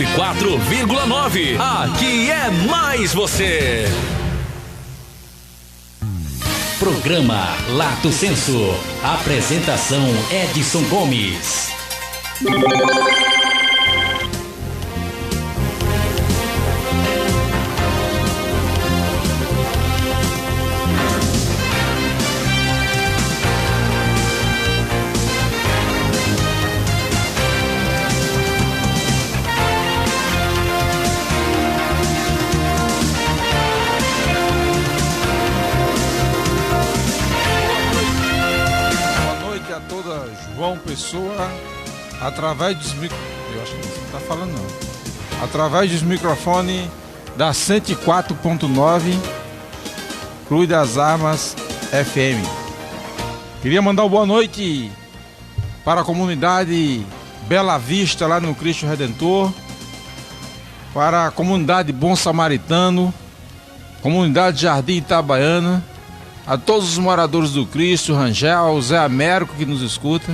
104,9. Aqui é mais você. Programa Lato Senso. Apresentação Edson Gomes. João Pessoa, através dos eu acho que você não está falando não. Através dos microfones da 104.9 Cruz das Armas FM. Queria mandar uma boa noite para a comunidade Bela Vista, lá no Cristo Redentor, para a comunidade Bom Samaritano, comunidade Jardim Itabaiana, a todos os moradores do Cristo, Rangel, Zé Américo que nos escuta,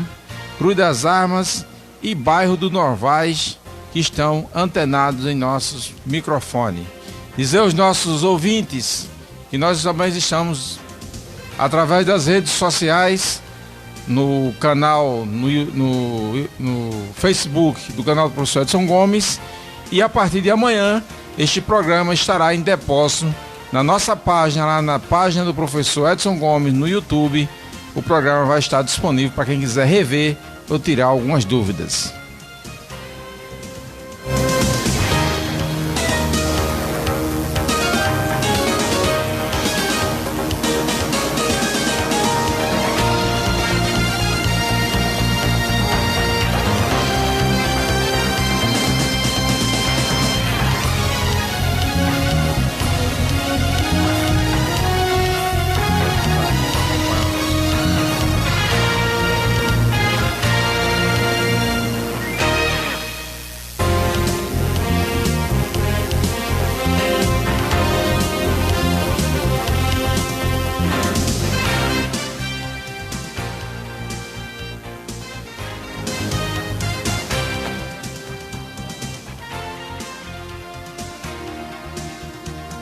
Cruz das Armas e bairro do Norvaz que estão antenados em nossos microfones. Dizer aos nossos ouvintes que nós também estamos através das redes sociais, no canal, no Facebook do canal do professor Edson Gomes, e a partir de amanhã este programa estará em depósito na nossa página, lá na página do professor Edson Gomes no YouTube. O programa vai estar disponível para quem quiser rever ou tirar algumas dúvidas.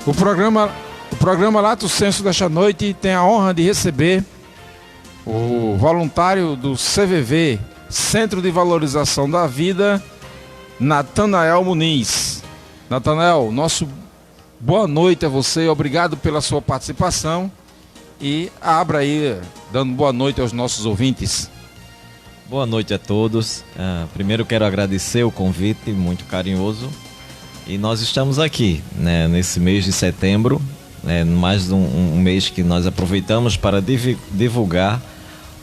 O programa Lato Senso desta noite tem a honra de receber o voluntário do CVV, Centro de Valorização da Vida, Natanael Muniz. Natanael, nosso boa noite a você, obrigado pela sua participação e abra aí, dando boa noite aos nossos ouvintes. Boa noite a todos. Primeiro quero agradecer o convite muito carinhoso. E nós estamos aqui, né, nesse mês de setembro, mais um mês que nós aproveitamos para divulgar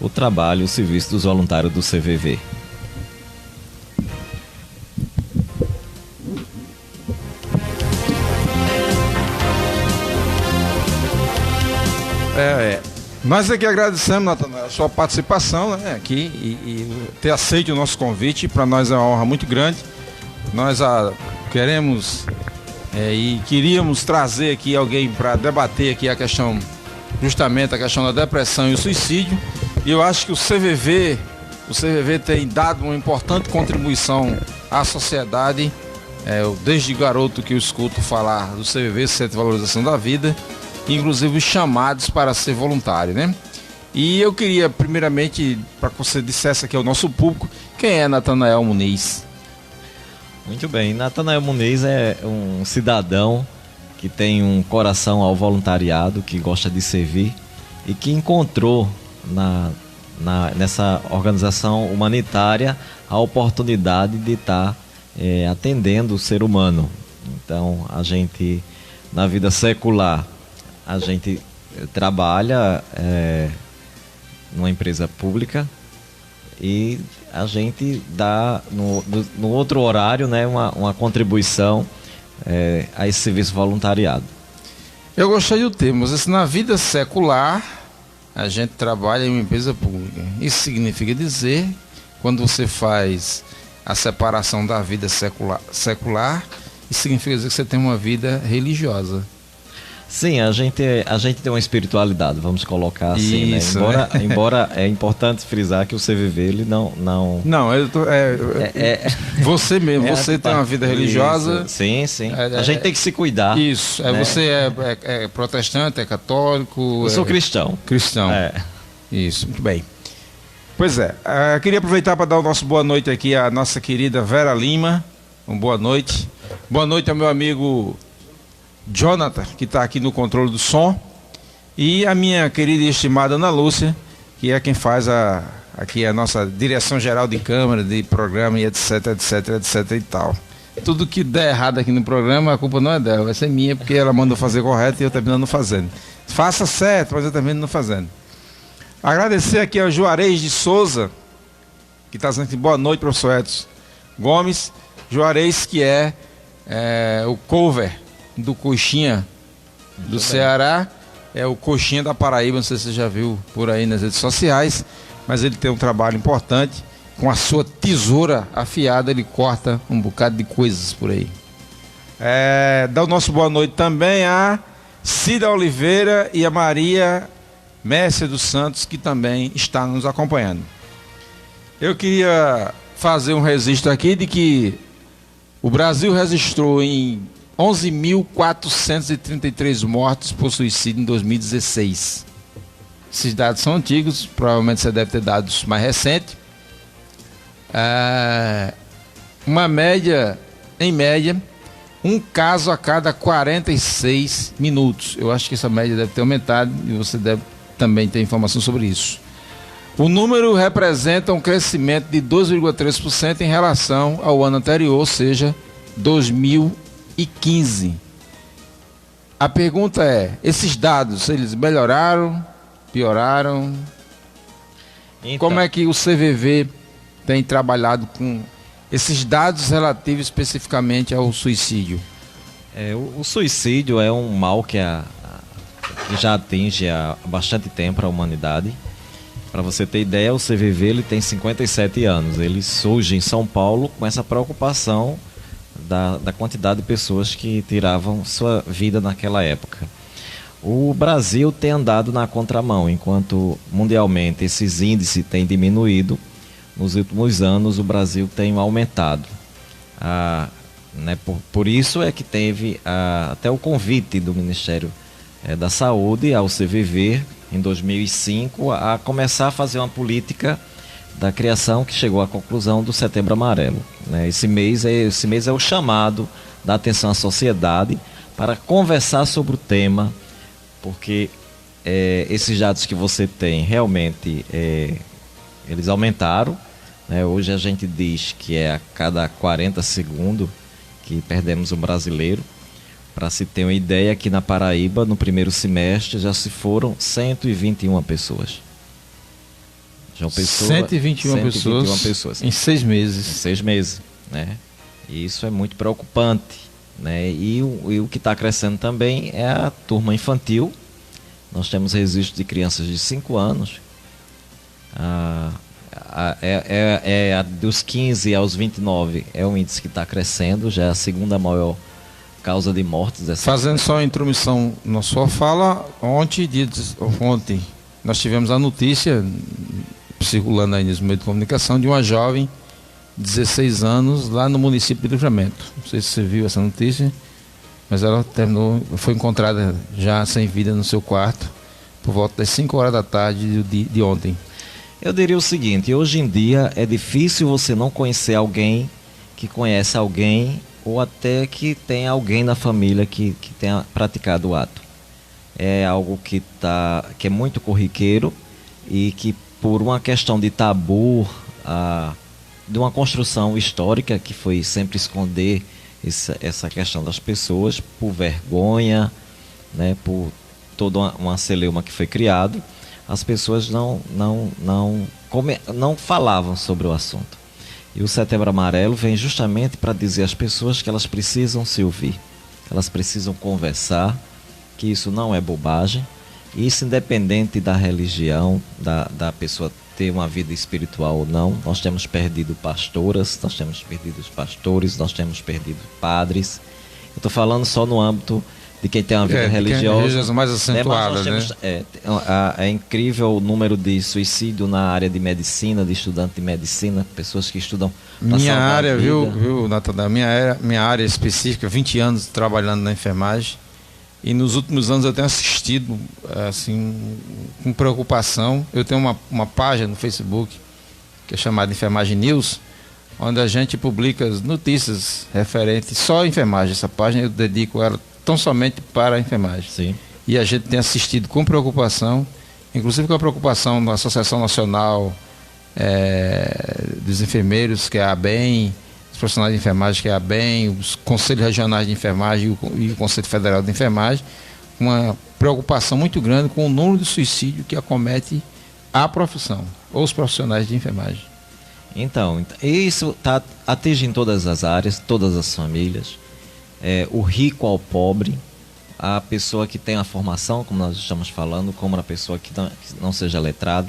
o trabalho, o serviço dos voluntários do CVV. Nós aqui agradecemos, Natanael, a sua participação, né, aqui e ter aceito o nosso convite. Para nós é uma honra muito grande. Nós queremos e queríamos trazer aqui alguém para debater aqui justamente a questão da depressão e o suicídio. E eu acho que o CVV tem dado uma importante contribuição à sociedade. Desde garoto que eu escuto falar do CVV, Centro de Valorização da Vida, inclusive os chamados para ser voluntário, né? E eu queria primeiramente, para que você dissesse aqui ao nosso público, quem é Natanael Muniz? Muito bem, Natanael Muniz é um cidadão que tem um coração ao voluntariado, que gosta de servir e que encontrou nessa organização humanitária a oportunidade de estar atendendo o ser humano. Então, a gente, na vida secular, a gente trabalha numa empresa pública e a gente dá no outro horário, né, uma contribuição a esse serviço voluntariado. Eu gostei do termo, mas na vida secular a gente trabalha em uma empresa pública. Isso significa dizer, quando você faz a separação da vida secular, isso significa dizer que você tem uma vida religiosa. Sim, a gente tem uma espiritualidade, vamos colocar assim, Isso, né? Embora é importante frisar que o CVV, ele não... Não, você mesmo, você tem uma vida religiosa. Isso, sim. A gente tem que se cuidar. Isso, né? Você é protestante, é católico? Eu sou cristão. Cristão. Isso, muito bem. Pois é, queria aproveitar para dar o nosso boa noite aqui à nossa querida Vera Lima. Boa noite. Boa noite ao meu amigo Jonathan, que está aqui no controle do som, e a minha querida e estimada Ana Lúcia, que é quem faz aqui a nossa direção geral de câmera, de programa e etc e tal. Tudo que der errado aqui no programa, a culpa não é dela, vai ser minha, porque ela manda fazer correto e eu terminando não fazendo. Faça certo, mas eu termino não fazendo. Agradecer aqui ao Juarez de Souza, que está dizendo boa noite, professor Edson Gomes. Juarez, que é o cover do Coxinha do Ceará, é o Coxinha da Paraíba, não sei se você já viu por aí nas redes sociais, mas ele tem um trabalho importante, com a sua tesoura afiada ele corta um bocado de coisas por aí. Dá o nosso boa noite também a Cida Oliveira e a Maria Mércia dos Santos, que também está nos acompanhando. Eu queria fazer um registro aqui de que o Brasil registrou em 11.433 mortos por suicídio em 2016. Esses dados são antigos, provavelmente você deve ter dados mais recentes. Em média, um caso a cada 46 minutos. Eu acho que essa média deve ter aumentado e você deve também ter informação sobre isso. O número representa um crescimento de 2,3% em relação ao ano anterior, ou seja, 2015. A pergunta é, esses dados, eles melhoraram, pioraram? Então, como é que o CVV tem trabalhado com esses dados relativos especificamente ao suicídio? O suicídio é um mal que já atinge há bastante tempo a humanidade. Para você ter ideia, o CVV ele tem 57 anos. Ele surge em São Paulo com essa preocupação da quantidade de pessoas que tiravam sua vida naquela época. O Brasil tem andado na contramão, enquanto mundialmente esses índices têm diminuído. Nos últimos anos o Brasil tem aumentado. Por isso é que teve até o convite do Ministério da Saúde ao CVV em 2005 a começar a fazer uma política da criação que chegou à conclusão do Setembro Amarelo. Esse mês é o chamado da atenção à sociedade para conversar sobre o tema, porque esses dados que você tem realmente eles aumentaram. Hoje a gente diz que é a cada 40 segundos que perdemos um brasileiro. Para se ter uma ideia, aqui na Paraíba, no primeiro semestre, já se foram 121 pessoas. 121 pessoas em 6 meses. Em 6 meses, né? E isso é muito preocupante, né? E o que está crescendo também é a turma infantil. Nós temos registro de crianças de 5 anos. Dos 15 aos 29 é um índice que está crescendo, já é a segunda maior causa de mortes. Fazendo só a intromissão na sua fala, ontem nós tivemos a notícia circulando aí nos meios de comunicação de uma jovem de 16 anos lá no município de Livramento. Não sei se você viu essa notícia, mas ela foi encontrada já sem vida no seu quarto por volta das 5 horas da tarde de ontem. Eu diria o seguinte: hoje em dia é difícil você não conhecer alguém que conhece alguém, ou até que tem alguém na família que tenha praticado o ato. É algo que é muito corriqueiro e que, por uma questão de tabu, de uma construção histórica que foi sempre esconder essa questão das pessoas, por vergonha, né, por toda uma celeuma que foi criado, as pessoas não falavam sobre o assunto. E o Setembro Amarelo vem justamente para dizer às pessoas que elas precisam se ouvir, elas precisam conversar, que isso não é bobagem. Isso independente da religião, da pessoa ter uma vida espiritual ou não. Nós temos perdido pastoras, nós temos perdido pastores, nós temos perdido padres. Eu estou falando só no âmbito de quem tem uma vida religiosa. Religiosas mais Mas acentuadas, nós temos, é incrível o número de suicídio na área de medicina, de estudante de medicina, pessoas que estudam pra Minha salvar a área, vida. viu, Natanael? Minha área específica, 20 anos trabalhando na enfermagem. E nos últimos anos eu tenho assistido, assim, com preocupação. Eu tenho uma página no Facebook, que é chamada Enfermagem News, onde a gente publica as notícias referentes só à enfermagem. Essa página eu dedico ela tão somente para a enfermagem. Sim. E a gente tem assistido com preocupação, inclusive com a preocupação da Associação Nacional dos Enfermeiros, que é a ABEM, os profissionais de enfermagem, que é a ABEM, os conselhos regionais de enfermagem e o Conselho Federal de Enfermagem, uma preocupação muito grande com o número de suicídio que acomete a profissão, ou os profissionais de enfermagem. Então, isso está atingindo todas as áreas, todas as famílias, o rico ao pobre, a pessoa que tem a formação, como nós estamos falando, como a pessoa que não seja letrado.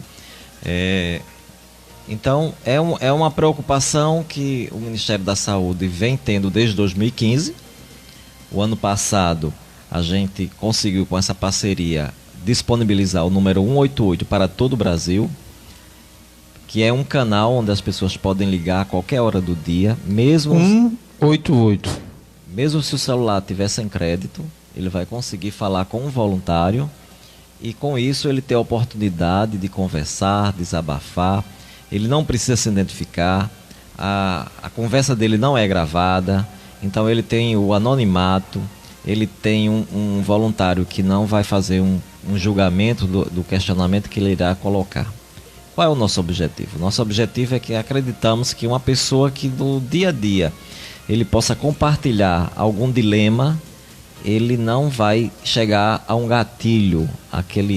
Então, é uma preocupação que o Ministério da Saúde vem tendo desde 2015. O ano passado, a gente conseguiu, com essa parceria, disponibilizar o número 188 para todo o Brasil, que é um canal onde as pessoas podem ligar a qualquer hora do dia, mesmo 188. Mesmo se o celular tiver sem crédito, ele vai conseguir falar com um voluntário e com isso ele ter a oportunidade de conversar, desabafar. Ele não precisa se identificar, a conversa dele não é gravada, então ele tem o anonimato, ele tem um voluntário que não vai fazer um julgamento do questionamento que ele irá colocar. Qual é o nosso objetivo? Nosso objetivo é que acreditamos que uma pessoa que no dia a dia ele possa compartilhar algum dilema, ele não vai chegar a um gatilho,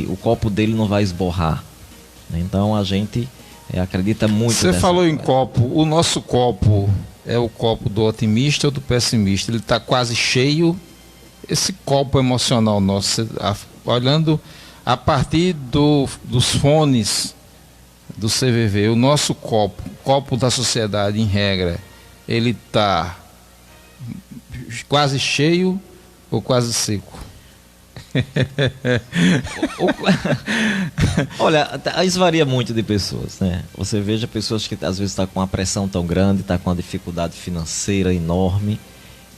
o copo dele não vai esborrar. Então a gente acredita muito. Você falou em copo, o nosso copo é o copo do otimista ou do pessimista? Ele está quase cheio. Esse copo emocional nosso, olhando a partir dos fones do CVV, o nosso copo da sociedade em regra, ele está quase cheio ou quase seco? Olha, isso varia muito de pessoas, né? Você veja pessoas que às vezes estão com uma pressão tão grande, estão com uma dificuldade financeira enorme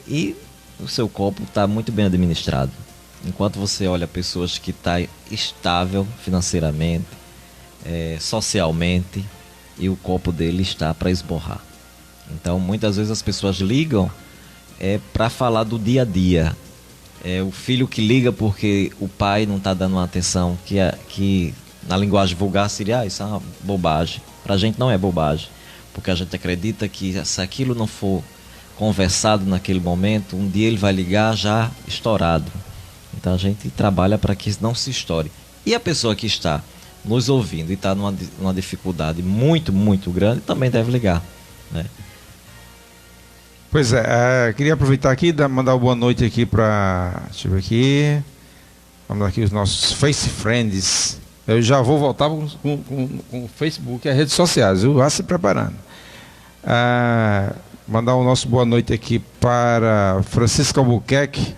e o seu copo está muito bem administrado. Enquanto você olha pessoas que estão estável financeiramente, socialmente, e o copo dele está para esborrar. Então muitas vezes as pessoas ligam para falar do dia a dia. O filho que liga porque o pai não está dando uma atenção que na linguagem vulgar seria isso é uma bobagem. Para a gente não é bobagem, porque a gente acredita que se aquilo não for conversado naquele momento, um dia ele vai ligar já estourado. Então a gente trabalha para que isso não se estoure. E a pessoa que está nos ouvindo e está numa dificuldade muito, muito grande também deve ligar, né? Pois queria aproveitar aqui e mandar uma boa noite aqui para... Deixa eu ver aqui. Vamos aqui os nossos Face Friends. Eu já vou voltar com o Facebook e as redes sociais, viu? Vá se preparando. Mandar o nosso boa noite aqui para Francisco Albuquerque,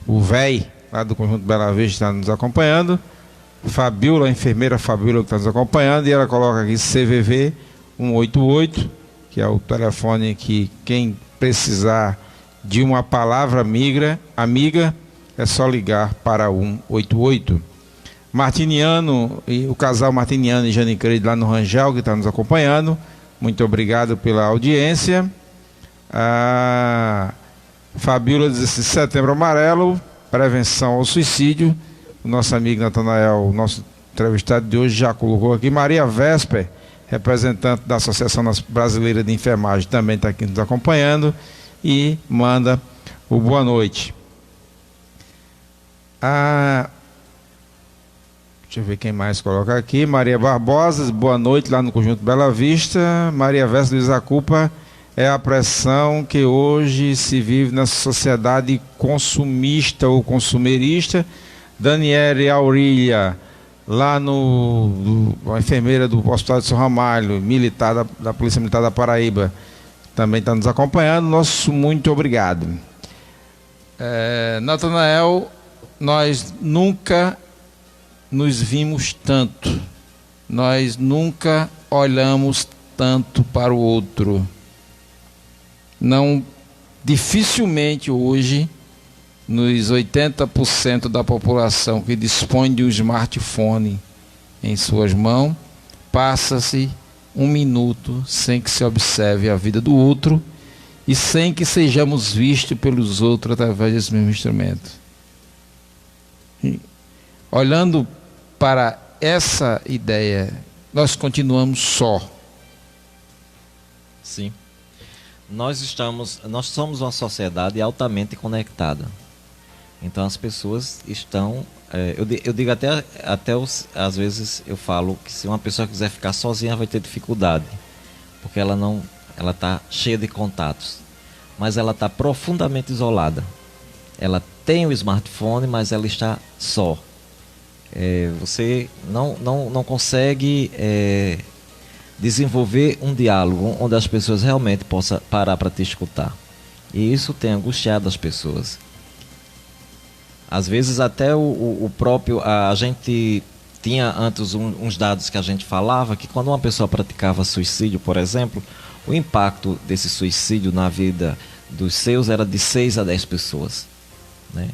o véi, lá do Conjunto Bela Vista, está nos acompanhando. Fabiola, a enfermeira Fabiola, que está nos acompanhando. E ela coloca aqui CVV 188, que é o telefone que quem precisar de uma palavra amiga, é só ligar para 188. Martiniano, e o casal Martiniano e Jane Creide lá no Rangel, que está nos acompanhando, muito obrigado pela audiência. Fabiola diz assim: Setembro Amarelo, prevenção ao suicídio. O nosso amigo Natanael, nosso entrevistado de hoje, já colocou aqui. Maria Vesper, representante da Associação Brasileira de Enfermagem, também está aqui nos acompanhando e manda o boa noite. Deixa eu ver quem mais coloca aqui. Maria Barbosa, boa noite lá no Conjunto Bela Vista. Maria Vesper diz: a culpa é a pressão que hoje se vive na sociedade consumista ou consumerista. Daniele Aurília, lá a enfermeira do Hospital de São Ramalho, militar da Polícia Militar da Paraíba, também está nos acompanhando. Nosso muito obrigado. Natanael, nós nunca nos vimos tanto, nós nunca olhamos tanto para o outro. Não, dificilmente hoje, nos 80% da população que dispõe de um smartphone em suas mãos, passa-se um minuto sem que se observe a vida do outro e sem que sejamos vistos pelos outros através desse mesmo instrumento. E, olhando para essa ideia, nós continuamos só. Sim. Nós somos uma sociedade altamente conectada. Então as pessoas estão... eu digo às vezes eu falo que se uma pessoa quiser ficar sozinha vai ter dificuldade. Porque ela está cheia de contatos. Mas ela está profundamente isolada. Ela tem o smartphone, mas ela está só. Você não consegue desenvolver um diálogo onde as pessoas realmente possam parar para te escutar. E isso tem angustiado as pessoas. Às vezes até o próprio... A gente tinha antes uns dados que a gente falava que quando uma pessoa praticava suicídio, por exemplo, o impacto desse suicídio na vida dos seus era de 6 a 10 pessoas, né?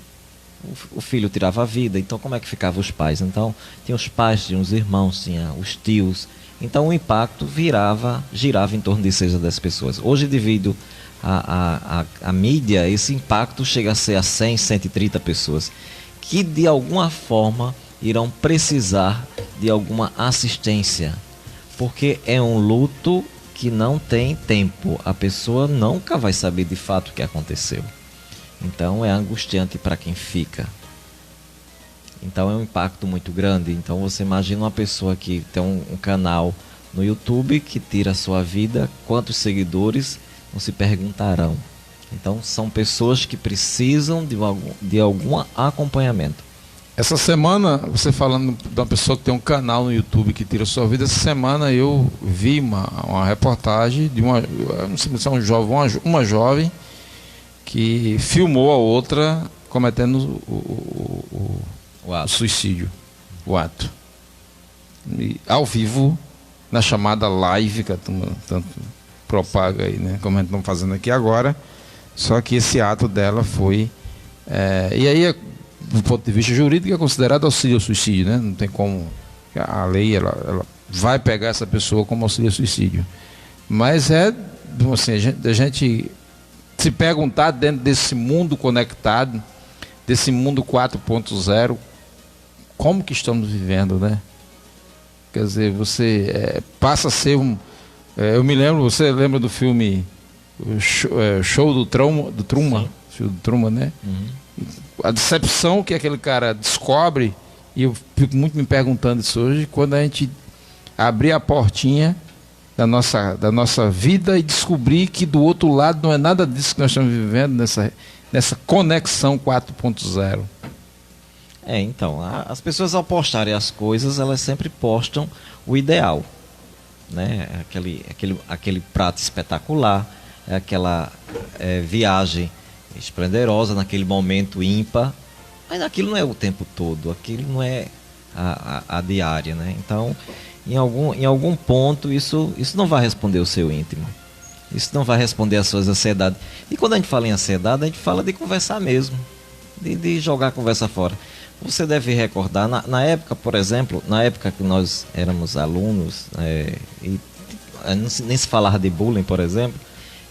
O filho tirava a vida, então como é que ficavam os pais? Então tinha os pais, tinha os irmãos, tinha os tios. Então o impacto girava em torno de 6 a 10 pessoas. Hoje, devido à mídia, esse impacto chega a ser a 100, 130 pessoas, que de alguma forma irão precisar de alguma assistência, porque é um luto que não tem tempo. A pessoa nunca vai saber de fato o que aconteceu. Então é angustiante para quem fica. Então é um impacto muito grande. Então você imagina uma pessoa que tem um canal no YouTube que tira a sua vida, quantos seguidores não se perguntarão. Então são pessoas que precisam de algum acompanhamento. Essa semana, você falando de uma pessoa que tem um canal no YouTube que tira a sua vida, essa semana eu vi uma reportagem de não sei se é um jovem, uma jovem que filmou a outra cometendo o suicídio, o ato. E, ao vivo, na chamada live, que a turma tanto propaga aí, né? Como a gente está fazendo aqui agora. Só que esse ato dela foi... e aí, do ponto de vista jurídico, é considerado auxílio ao suicídio, né? Não tem como... A lei, ela vai pegar essa pessoa como auxílio ao suicídio. Mas assim, a gente se perguntar dentro desse mundo conectado, desse mundo 4.0, como que estamos vivendo, né? Quer dizer, você passa a ser eu me lembro, você lembra do filme Show do Truman? Show do Truman, né? Uhum. A decepção que aquele cara descobre, e eu fico muito me perguntando isso hoje, quando a gente abrir a portinha da nossa vida e descobrir que do outro lado não é nada disso que nós estamos vivendo, nessa conexão 4.0. Então, as pessoas ao postarem as coisas, elas sempre postam o ideal, né? Aquele prato espetacular, aquela viagem esplendorosa naquele momento ímpar, mas aquilo não é o tempo todo, aquilo não é a diária, né? Então, em algum ponto, isso não vai responder o seu íntimo, isso não vai responder às suas ansiedades. E quando a gente fala em ansiedade, a gente fala de conversar mesmo, de jogar a conversa fora. Você deve recordar, na época, por exemplo, na época que nós éramos alunos, e nem se falava de bullying, por exemplo,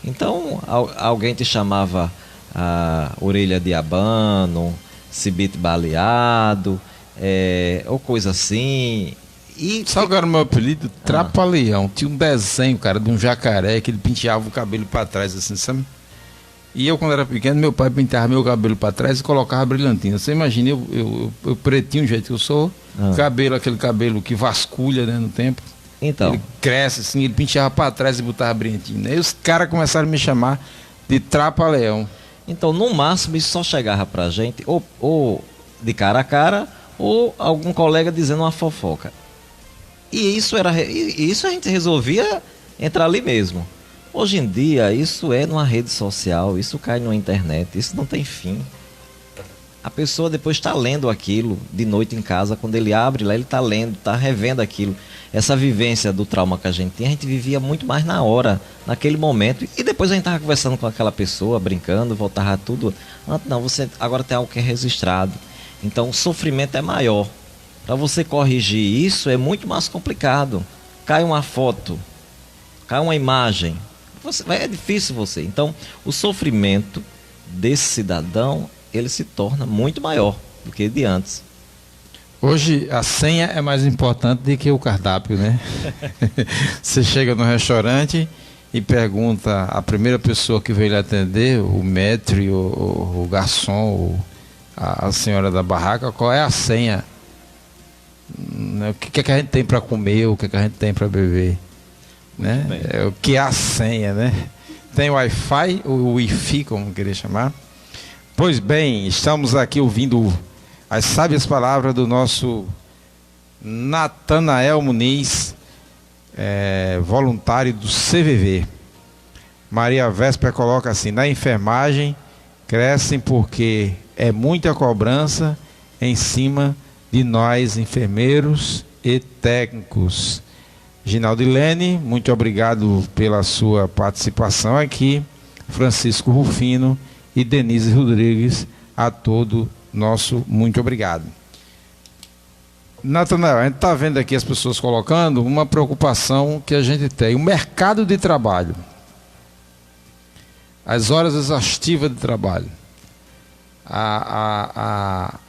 então alguém te chamava a orelha de abano, cibite baleado, ou coisa assim. Sabe qual era o meu apelido? Trapalhão. Tinha um desenho, cara, de um jacaré que ele penteava o cabelo para trás, assim, sabe? E eu, quando era pequeno, meu pai pintava meu cabelo para trás e colocava brilhantina. Você imagina, eu pretinho, do jeito que eu sou, aquele cabelo que vasculha, né, no tempo. Então. Ele cresce assim, ele penteava para trás e botava brilhantina. Aí os caras começaram a me chamar de Trapalhão. Então, no máximo, isso só chegava pra gente, ou de cara a cara, ou algum colega dizendo uma fofoca. E isso a gente resolvia entrar ali mesmo. Hoje em dia, isso é numa rede social, isso cai na internet, isso não tem fim. a pessoa depois está lendo aquilo de noite em casa, quando ele abre lá, ele está lendo, está revendo aquilo. Essa vivência do trauma que a gente tinha, a gente vivia muito mais na hora, naquele momento, e depois a gente estava conversando com aquela pessoa, brincando, voltava tudo. Não, você agora tem algo que é registrado. Então o sofrimento é maior. Para você corrigir isso é muito mais complicado. Cai uma foto, cai uma imagem, é difícil você. Então o sofrimento desse cidadão, ele se torna muito maior do que de antes. Hoje a senha é mais importante do que o cardápio, né? Você chega no restaurante e pergunta a primeira pessoa que veio lhe atender, o maître, o garçom, a senhora da barraca, qual é a senha? O que é que a gente tem para comer, o que é que a gente tem para beber, né? É o que é a senha, né? Tem Wi-Fi, o Wi-Fi, como queria chamar. Pois bem, estamos aqui ouvindo as sábias palavras do nosso Natanael Muniz, voluntário do CVV. Maria Véspera coloca assim: na enfermagem crescem porque é muita cobrança em cima de nós enfermeiros e técnicos. Ginaldilene, muito obrigado pela sua participação aqui. Francisco Rufino e Denise Rodrigues, a todo nosso muito obrigado. Natanael, a gente está vendo aqui as pessoas colocando uma preocupação que a gente tem: o mercado de trabalho, as horas exaustivas de trabalho, a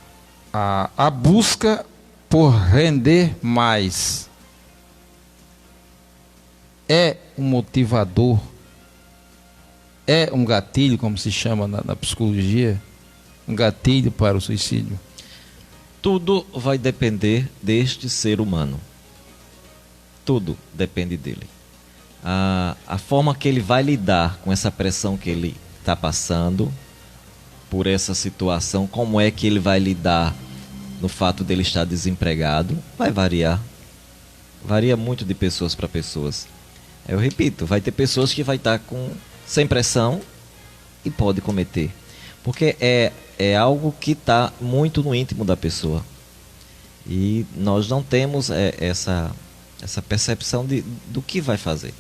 busca por render mais é um motivador, é um gatilho, como se chama na psicologia, um gatilho para o suicídio? Tudo vai depender deste ser humano. Tudo depende dele. A forma que ele vai lidar com essa pressão que ele está passando por essa situação, como é que ele vai lidar no fato dele estar desempregado, vai variar. Varia muito de pessoas para pessoas. Eu repito, vai ter pessoas que vai estar sem pressão e pode cometer. Porque é algo que está muito no íntimo da pessoa. E nós não temos essa percepção do que vai fazer.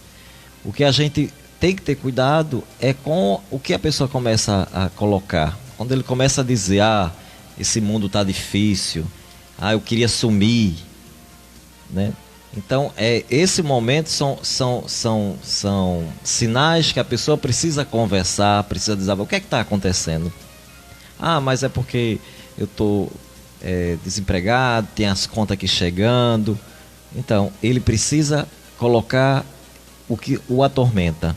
O que a gente tem que ter cuidado é com o que a pessoa começa a colocar. Quando ele começa a dizer: esse mundo está difícil, eu queria sumir, né? Então, esse momento são sinais que a pessoa precisa conversar, precisa dizer: o que é que está acontecendo? Mas é porque eu estou desempregado, tem as contas aqui chegando. Então, ele precisa colocar o que o atormenta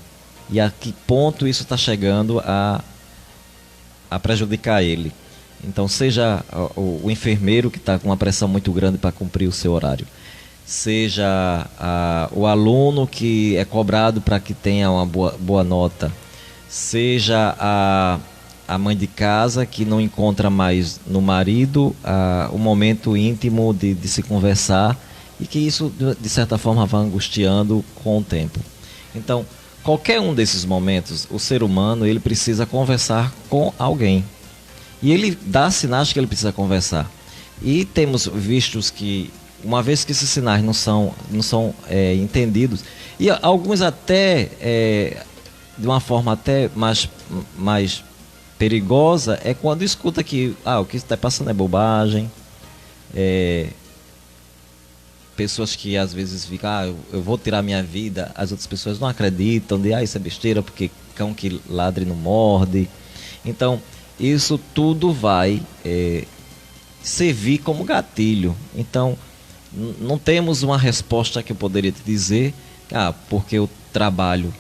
e a que ponto isso está chegando a prejudicar ele. Então, seja o enfermeiro que está com uma pressão muito grande para cumprir o seu horário, seja o aluno que é cobrado para que tenha uma boa nota, seja a mãe de casa que não encontra mais no marido o momento íntimo de se conversar, e que isso de certa forma vai angustiando com o tempo. Então, qualquer um desses momentos, o ser humano ele precisa conversar com alguém, e ele dá sinais que ele precisa conversar. E temos vistos que, uma vez que esses sinais não são entendidos, e alguns até de uma forma até mais perigosa, é quando escuta que o que está passando é bobagem. Pessoas que às vezes ficam: eu vou tirar minha vida, as outras pessoas não acreditam, isso é besteira, porque cão que ladre não morde. Então isso tudo vai servir como gatilho. Então não temos uma resposta que eu poderia te dizer: porque o trabalho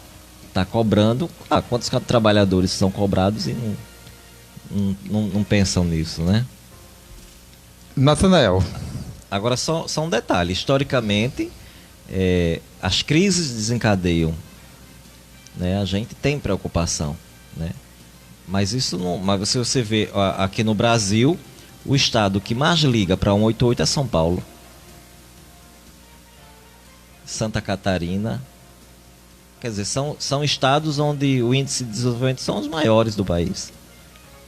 está cobrando. Quantos trabalhadores são cobrados e não pensam nisso, né? Natanael, agora só um detalhe: historicamente as crises desencadeiam, né? A gente tem preocupação, né? Mas isso não. Mas se você vê aqui no Brasil, o estado que mais liga para 188 é São Paulo, Santa Catarina. Quer dizer, são estados onde o índice de desenvolvimento são os maiores do país.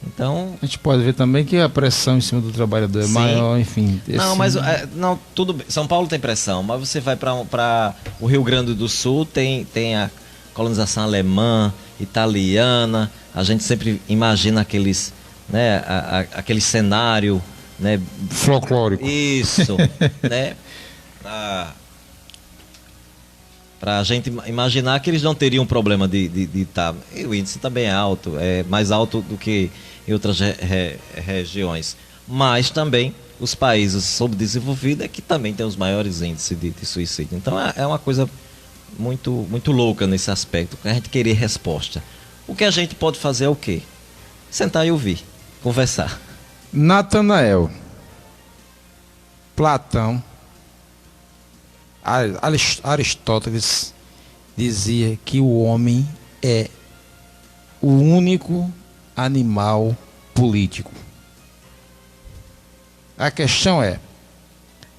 Então, A gente pode ver também que a pressão em cima do trabalhador é sim. maior, enfim. Não, mas não, tudo bem. São Paulo tem pressão, mas você vai para o Rio Grande do Sul, tem a colonização alemã, italiana. A gente sempre imagina aqueles, né, aquele cenário, né, Folclórico. isso, né, para a gente imaginar que eles não teriam problema de estar. O índice também é alto, é mais alto do que em outras regiões. Mas também os países subdesenvolvidos é que também tem os maiores índices de suicídio. Então é uma coisa muito, muito louca nesse aspecto, a gente querer resposta. O que a gente pode fazer é o quê? Sentar e ouvir, conversar. Natanael, Platão, Aristóteles dizia que o homem é o único animal político. A questão é,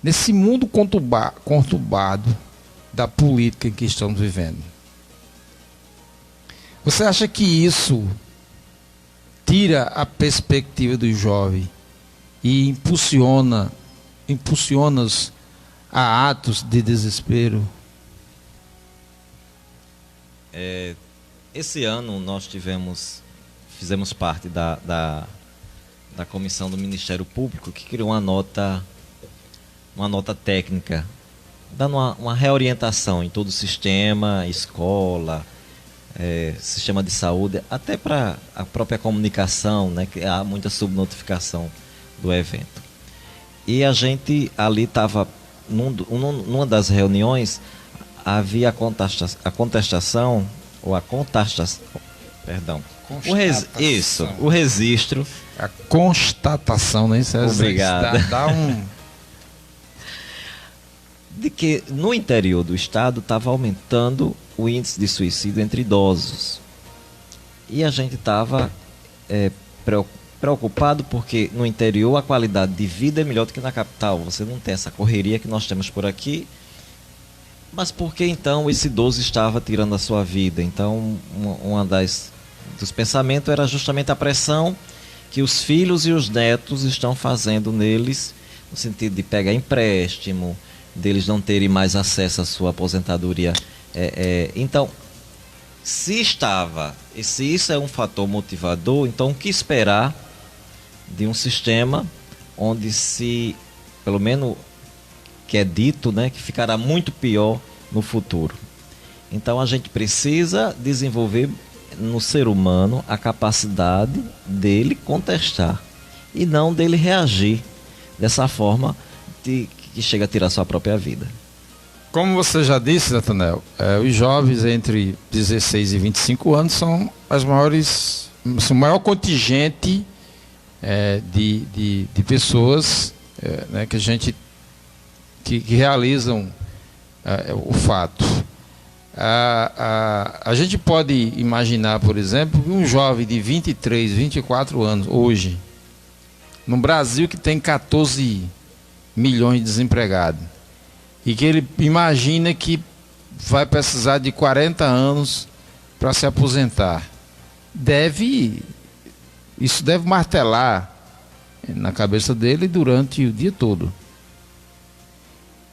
nesse mundo conturbado da política em que estamos vivendo, você acha que isso tira a perspectiva do jovem e impulsiona-os a atos de desespero? Esse ano nós fizemos parte da comissão do Ministério Público, que criou uma nota técnica, dando uma reorientação em todo o sistema, escola, sistema de saúde, até para a própria comunicação, né, que há muita subnotificação do evento. E a gente ali estava, numa das reuniões, havia a contestação, perdão, o registro. A constatação, né? Obrigado. Dá um... De que no interior do estado estava aumentando o índice de suicídio entre idosos. E a gente estava preocupado porque no interior a qualidade de vida é melhor do que na capital. Você não tem essa correria que nós temos por aqui. Mas por que então esse idoso estava tirando a sua vida? Então, dos pensamentos era justamente a pressão que os filhos e os netos estão fazendo neles, no sentido de pegar empréstimo, deles não terem mais acesso à sua aposentadoria. Então, se isso é um fator motivador, então o que esperar de um sistema onde pelo menos que é dito, né, que ficará muito pior no futuro. Então a gente precisa desenvolver no ser humano a capacidade dele contestar e não dele reagir dessa forma que chega a tirar sua própria vida. Como você já disse, Natanael, os jovens entre 16 e 25 anos são o maior contingente de pessoas né, que a gente que realizam o fato. A gente pode imaginar, por exemplo, que um jovem de 23, 24 anos, hoje, no Brasil que tem 14 milhões de desempregados, e que ele imagina que vai precisar de 40 anos para se aposentar. Isso deve martelar na cabeça dele durante o dia todo.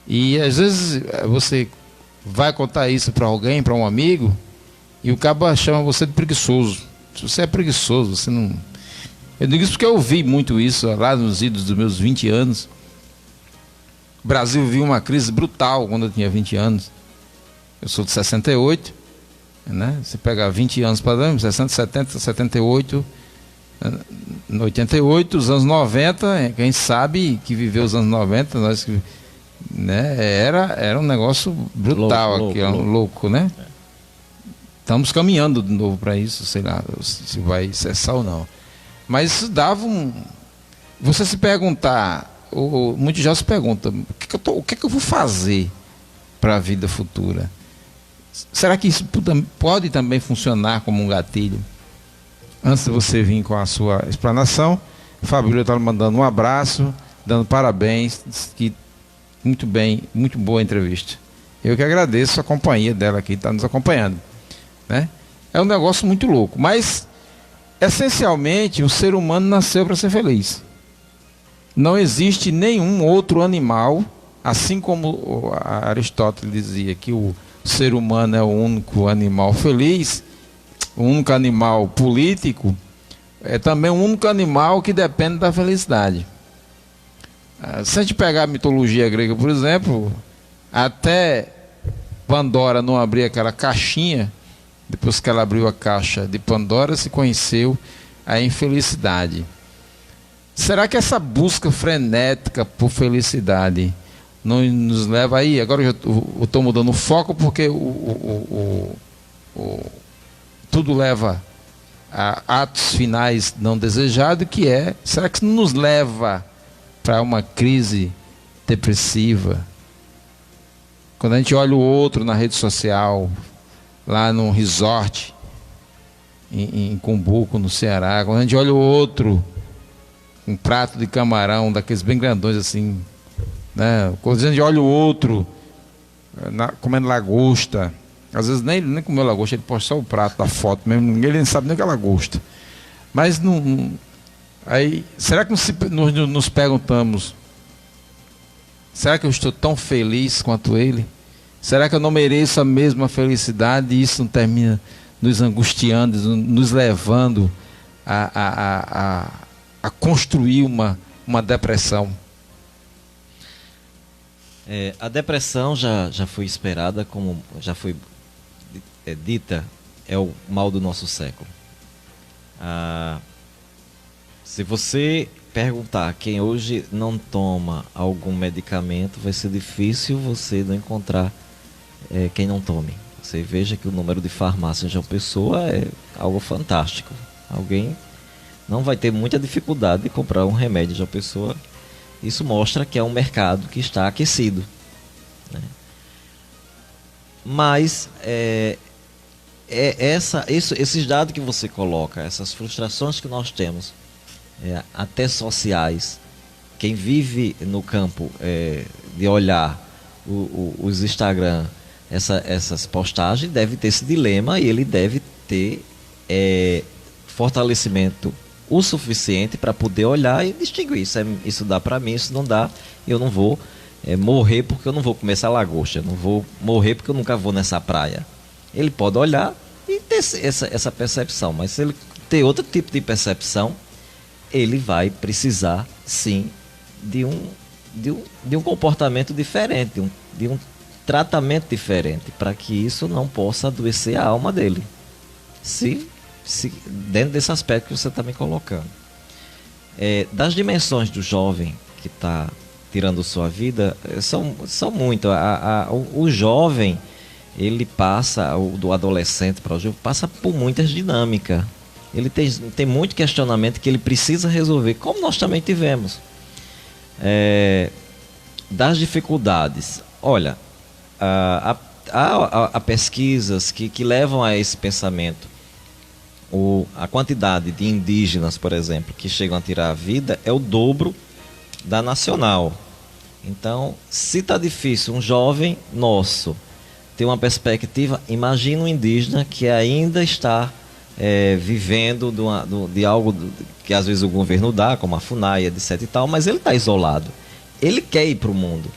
E às vezes você vai contar isso para alguém, para um amigo, e o cabo chama você de preguiçoso. Se você é preguiçoso, você não... Eu digo isso porque eu vi muito isso lá nos idos dos meus 20 anos. O Brasil viu uma crise brutal quando eu tinha 20 anos. Eu sou de 68, né? Você pega 20 anos para dar, 60, 70, 78, 88, os anos 90, quem sabe que viveu os anos 90, nós que... Né? Era um negócio brutal, louco, né? Estamos caminhando de novo para isso, sei lá se vai cessar ou não. Mas isso dava você se perguntar, muitos já se perguntam, o que eu vou fazer para a vida futura? Será que isso pode também funcionar como um gatilho? Antes de você vir com a sua explanação, a Fabíola está mandando um abraço, dando parabéns, que muito bem, muito boa entrevista. Eu que agradeço a companhia dela aqui, está nos acompanhando, né? É um negócio muito louco, mas Essencialmente, o ser humano nasceu para ser feliz. Não existe nenhum outro animal, assim como Aristóteles dizia que o ser humano é o único animal feliz, o único animal político, é também o único animal que depende da felicidade. Se a gente pegar a mitologia grega, por exemplo, até Pandora não abrir aquela caixinha, depois que ela abriu a caixa de Pandora, se conheceu a infelicidade. Será que essa busca frenética por felicidade não nos leva aí? Agora eu estou mudando o foco porque tudo leva a atos finais não desejados, que é, será que isso não nos leva para uma crise depressiva? Quando a gente olha o outro na rede social, lá num resort em Cumbuco, no Ceará, quando a gente olha o outro, um prato de camarão, daqueles bem grandões assim, né? Quando a gente olha o outro comendo lagosta, às vezes nem comeu lagosta, ele posta só o prato da foto mesmo, ninguém nem sabe nem que é lagosta. Mas aí, será que nos perguntamos, será que eu estou tão feliz quanto ele? Será que eu não mereço a mesma felicidade e isso não termina nos angustiando, nos levando a construir uma depressão? A depressão já foi esperada, como já foi dita, é o mal do nosso século. Se você perguntar quem hoje não toma algum medicamento, vai ser difícil você não encontrar quem não tome. Você veja que o número de farmácias de uma pessoa é algo fantástico. Alguém não vai ter muita dificuldade de comprar um remédio de uma pessoa. Isso mostra que é um mercado que está aquecido, né? Mas esses dados que você coloca, essas frustrações que nós temos, até sociais, quem vive no campo de olhar os Instagram, essas postagens, deve ter esse dilema e ele deve ter fortalecimento o suficiente para poder olhar e distinguir, isso dá para mim, isso não dá, eu não vou morrer porque eu não vou comer essa lagosta, eu não vou morrer porque eu nunca vou nessa praia. Ele pode olhar e ter essa percepção, mas se ele ter outro tipo de percepção, ele vai precisar sim de um comportamento diferente, de um tratamento diferente, para que isso não possa adoecer a alma dele, se dentro desse aspecto que você está me colocando. Das dimensões do jovem que está tirando sua vida, são muito. O jovem, ele passa, do adolescente para o jovem, passa por muitas dinâmicas. Ele tem muito questionamento que ele precisa resolver, como nós também tivemos. Das dificuldades, olha, há pesquisas que levam a esse pensamento. A quantidade de indígenas, por exemplo, que chegam a tirar a vida é o dobro da nacional. Então, se está difícil um jovem nosso ter uma perspectiva, imagina um indígena que ainda está vivendo de algo que às vezes o governo dá, como a FUNAI, etc e tal, mas ele está isolado. Ele quer ir para o mundo.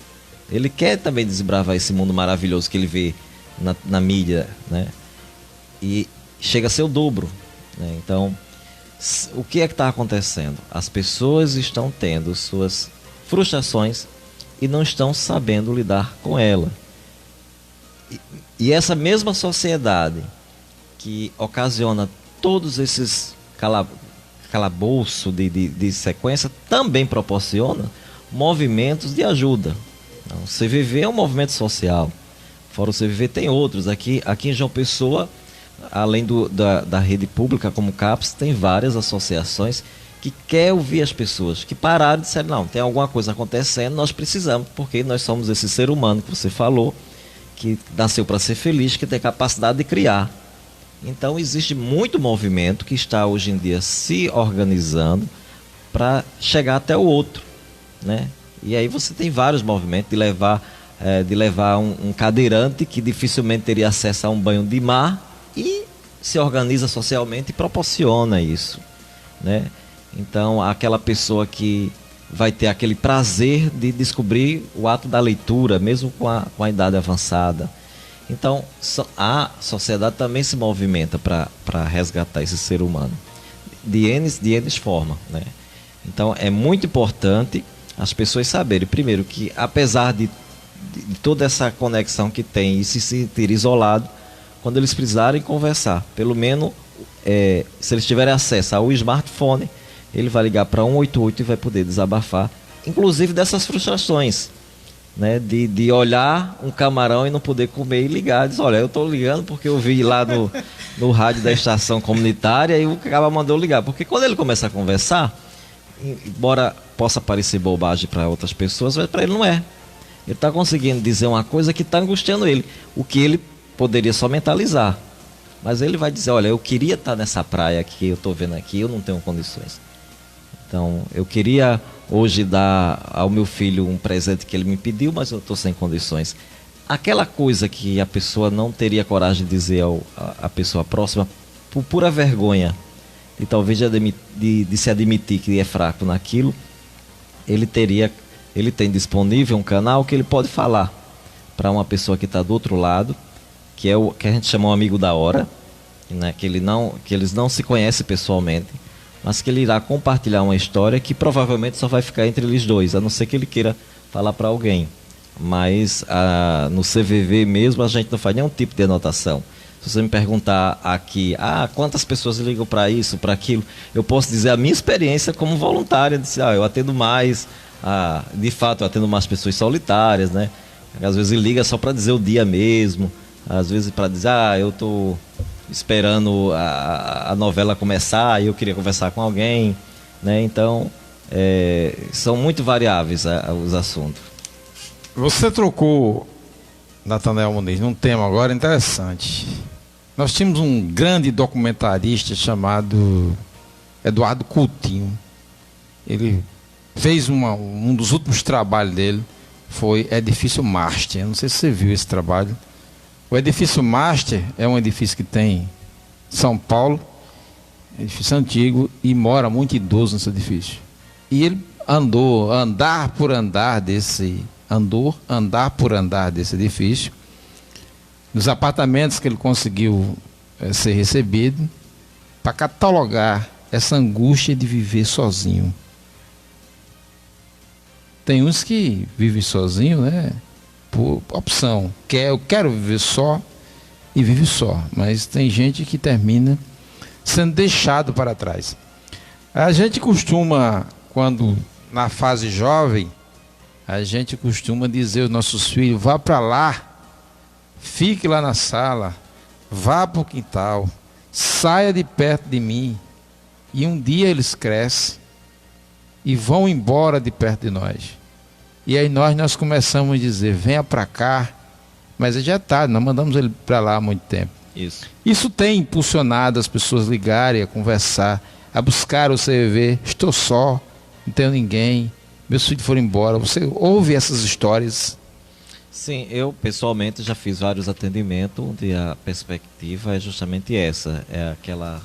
Ele quer também desbravar esse mundo maravilhoso que ele vê na mídia, né? E chega a ser o dobro, né? Então, o que é que está acontecendo? As pessoas estão tendo suas frustrações e não estão sabendo lidar com ela. E essa mesma sociedade que ocasiona todos esses calabouço de sequência também proporciona movimentos de ajuda. Então, o CVV é um movimento social. Fora o CVV tem outros. Aqui em João Pessoa, além da rede pública como o CAPS, tem várias associações que querem ouvir as pessoas, que pararam e disseram, não, tem alguma coisa acontecendo, nós precisamos, porque nós somos esse ser humano que você falou, que nasceu para ser feliz, que tem capacidade de criar. Então existe muito movimento que está hoje em dia se organizando para chegar até o outro, né? E aí você tem vários movimentos de levar um cadeirante que dificilmente teria acesso a um banho de mar e se organiza socialmente e proporciona isso, né? Então, aquela pessoa que vai ter aquele prazer de descobrir o ato da leitura, mesmo com a idade avançada. Então, a sociedade também se movimenta para resgatar esse ser humano, de N formas, né? Então, é muito importante as pessoas saberem, primeiro, que apesar de toda essa conexão que tem e se sentir isolado, quando eles precisarem conversar, pelo menos, se eles tiverem acesso ao smartphone, ele vai ligar para 188 e vai poder desabafar, inclusive dessas frustrações, né? De olhar um camarão e não poder comer e ligar, diz, olha, eu estou ligando porque eu vi lá no rádio da estação comunitária e o cara mandou ligar, porque quando ele começa a conversar, embora possa parecer bobagem para outras pessoas, mas para ele não é. Ele está conseguindo dizer uma coisa que está angustiando ele, o que ele poderia só mentalizar, mas ele vai dizer, olha, eu queria estar nessa praia que eu estou vendo aqui, eu não tenho condições. Então, eu queria hoje dar ao meu filho um presente que ele me pediu, mas eu estou sem condições. Aquela coisa que a pessoa não teria coragem de dizer à pessoa próxima, por pura vergonha, e talvez de se admitir que é fraco naquilo, ele tem disponível um canal que ele pode falar para uma pessoa que está do outro lado, que é o que a gente chama um amigo da hora, né, que eles não se conhecem pessoalmente, mas que ele irá compartilhar uma história que provavelmente só vai ficar entre eles dois, a não ser que ele queira falar para alguém. Mas no CVV mesmo a gente não faz nenhum tipo de anotação. Se você me perguntar aqui, quantas pessoas ligam para isso, para aquilo, eu posso dizer a minha experiência como voluntária, eu atendo mais, de fato eu atendo mais pessoas solitárias, né? Às vezes ele liga só para dizer o dia mesmo, às vezes para dizer, eu estou esperando a novela começar e eu queria conversar com alguém, né? Então, são muito variáveis os assuntos. Você trocou, Natanael Muniz, num tema agora interessante. Nós tínhamos um grande documentarista chamado Eduardo Coutinho. Ele fez um dos últimos trabalhos dele, foi Edifício Master. Eu não sei se você viu esse trabalho. O Edifício Master é um edifício que tem em São Paulo, edifício antigo, e mora muito idoso nesse edifício. E ele andar por andar desse edifício, nos apartamentos que ele conseguiu ser recebido, para catalogar essa angústia de viver sozinho. Tem uns que vivem sozinho, né? Por opção, eu quero viver só e vive só, mas tem gente que termina sendo deixado para trás. A gente costuma, quando na fase jovem, a gente costuma dizer aos nossos filhos, vá para lá, fique lá na sala, vá para o quintal, saia de perto de mim, e um dia eles crescem e vão embora de perto de nós. E aí nós começamos a dizer, venha para cá, mas já é tarde, nós mandamos ele para lá há muito tempo. Isso tem impulsionado as pessoas a ligarem, a conversar, a buscar o CVV, estou só, não tenho ninguém, meus filhos foram embora. Você ouve essas histórias? Sim, eu pessoalmente já fiz vários atendimentos onde a perspectiva é justamente essa, é aquela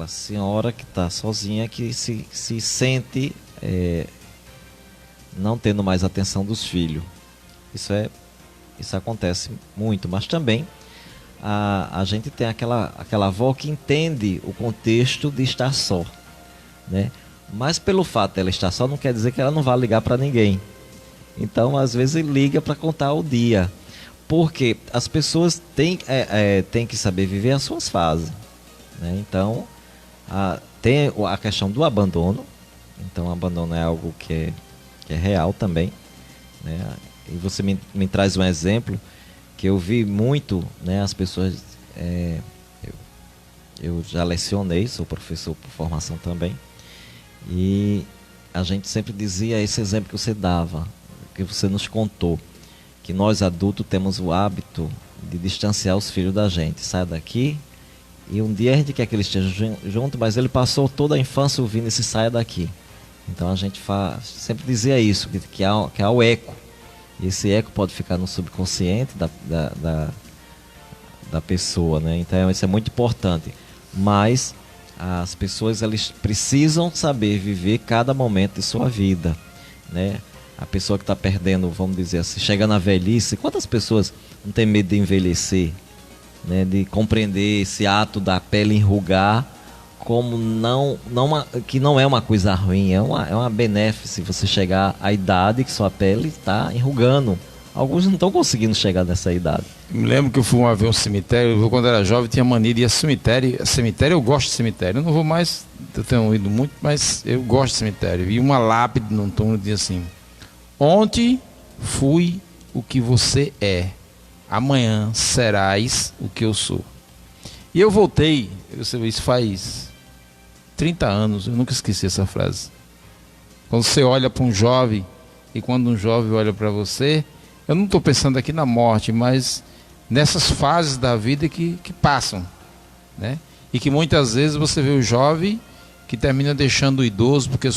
senhora que está sozinha, que se sente... não tendo mais atenção dos filhos. Isso acontece muito, mas também a gente tem aquela avó que entende o contexto de estar só, né? Mas pelo fato dela estar só não quer dizer que ela não vai ligar para ninguém. Então às vezes ele liga para contar o dia, porque as pessoas têm que saber viver as suas fases, né? Então tem a questão do abandono. Então o abandono é algo que é real também, né? E você me traz um exemplo que eu vi muito, né? As pessoas, eu já lecionei, sou professor por formação também, e a gente sempre dizia esse exemplo que você dava, que você nos contou, que nós adultos temos o hábito de distanciar os filhos da gente. Sai daqui, e um dia a gente quer que eles estejam juntos, mas ele passou toda a infância ouvindo esse saia daqui. Então a gente sempre dizia isso, que há o eco. E esse eco pode ficar no subconsciente da pessoa, né? Então isso é muito importante. Mas as pessoas, elas precisam saber viver cada momento de sua vida, né? A pessoa que está perdendo, vamos dizer assim, chega na velhice, quantas pessoas não tem medo de envelhecer, né? De compreender esse ato da pele enrugar como que não é uma coisa ruim, é uma benéfice você chegar à idade que sua pele está enrugando. Alguns não estão conseguindo chegar nessa idade. Me lembro que eu fui uma vez ao cemitério, eu, quando era jovem, tinha mania de ir a cemitério. Cemitério, eu gosto de cemitério. Eu não vou mais, eu tenho ido muito, mas eu gosto de cemitério. E uma lápide num túmulo dizia assim: ontem fui o que você é, amanhã serás o que eu sou. E eu voltei, isso faz 30 anos, eu nunca esqueci essa frase. Quando você olha para um jovem, e quando um jovem olha para você, eu não estou pensando aqui na morte, mas nessas fases da vida que passam, né? E que muitas vezes você vê o jovem que termina deixando o idoso, porque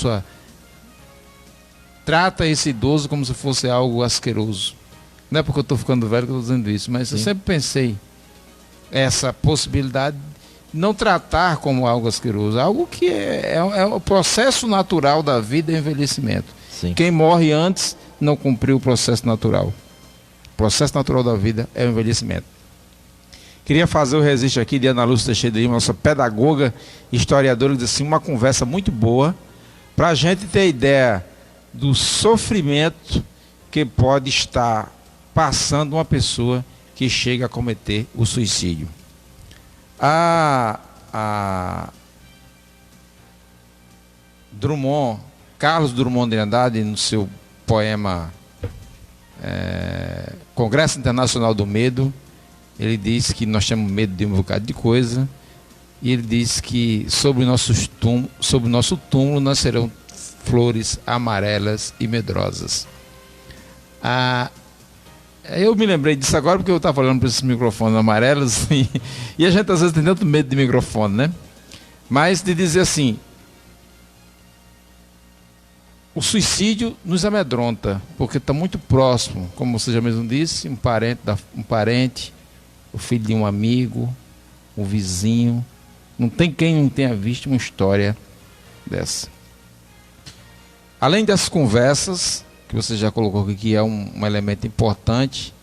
trata esse idoso como se fosse algo asqueroso. Não é porque eu estou ficando velho que eu estou dizendo isso, mas eu sempre pensei essa possibilidade de não tratar como algo asqueroso, algo que é o processo natural da vida, é envelhecimento. Sim. Quem morre antes não cumpriu o processo natural. O processo natural da vida é o envelhecimento. Queria fazer o registro aqui de Ana Lúcia Teixeira de Lima, nossa pedagoga, historiadora, que diz assim, uma conversa muito boa, para a gente ter ideia do sofrimento que pode estar passando uma pessoa que chega a cometer o suicídio. Carlos Drummond de Andrade, no seu poema Congresso Internacional do Medo, ele diz que nós temos medo de um bocado de coisa, e ele diz que sobre o nosso túmulo nascerão flores amarelas e medrosas. Eu me lembrei disso agora porque eu estava olhando para esses microfones amarelos e a gente às vezes tem tanto medo de microfone, né? Mas de dizer assim, o suicídio nos amedronta, porque está muito próximo, como você já mesmo disse, um parente, o filho de um amigo, um vizinho. Não tem quem não tenha visto uma história dessa. Além dessas conversas, que você já colocou aqui, que é um elemento importante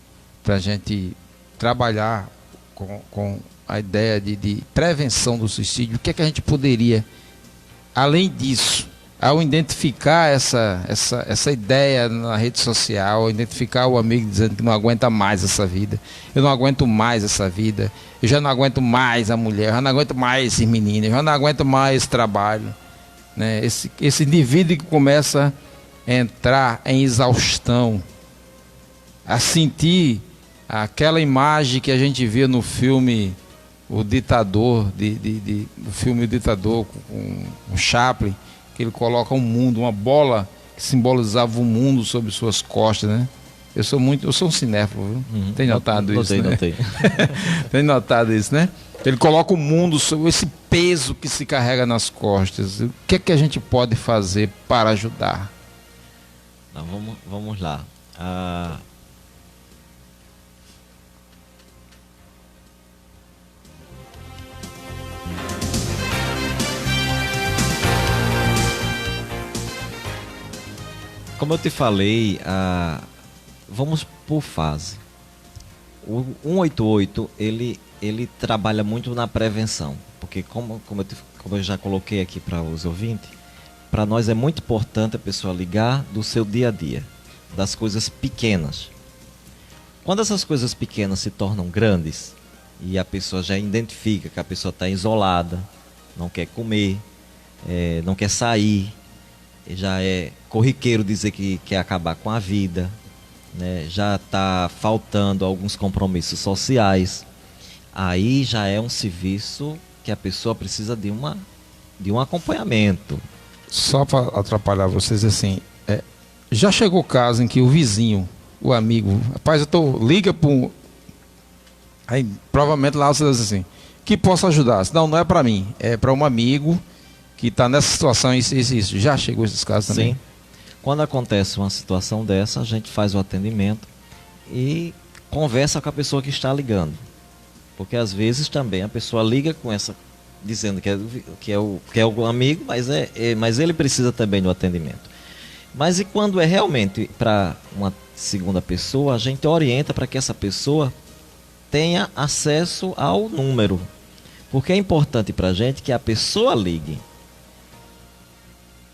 para a gente trabalhar com a ideia de prevenção do suicídio, o que é que a gente poderia, além disso, ao identificar essa ideia na rede social, ao identificar o amigo dizendo que não aguenta mais essa vida, eu não aguento mais essa vida, eu já não aguento mais a mulher, eu já não aguento mais esses meninos, eu já não aguento mais esse trabalho, né? Esse indivíduo que começa a entrar em exaustão, a sentir aquela imagem que a gente vê no filme O Ditador, do filme O Ditador com o Chaplin, que ele coloca um mundo, uma bola que simbolizava o mundo sobre suas costas, né? Eu sou um cinéfilo, viu? Tem notado isso, né? Notei. Tem notado isso, né? Ele coloca o mundo sobre esse peso que se carrega nas costas. O que é que a gente pode fazer para ajudar? Não, vamos lá. Como eu te falei, vamos por fase. O 188 ele trabalha muito na prevenção, porque como eu já coloquei aqui para os ouvintes, para nós é muito importante a pessoa ligar do seu dia a dia, das coisas pequenas. Quando essas coisas pequenas se tornam grandes e a pessoa já identifica que a pessoa está isolada, não quer comer, não quer sair, já é corriqueiro dizer que quer acabar com a vida, né? Já está faltando alguns compromissos sociais, aí já é um serviço que a pessoa precisa de um acompanhamento. Só para atrapalhar vocês, assim, já chegou o caso em que o vizinho, o amigo, rapaz, liga para um... Aí provavelmente lá você diz assim, que posso ajudar? Não é para mim, é para um amigo que está nessa situação, isso. Já chegou esses casos também? Sim. Quando acontece uma situação dessa, a gente faz o atendimento e conversa com a pessoa que está ligando. Porque às vezes também a pessoa liga com essa, dizendo que é o amigo, mas ele precisa também do atendimento. Mas e quando é realmente para uma segunda pessoa, a gente orienta para que essa pessoa tenha acesso ao número. Porque é importante para a gente que a pessoa ligue.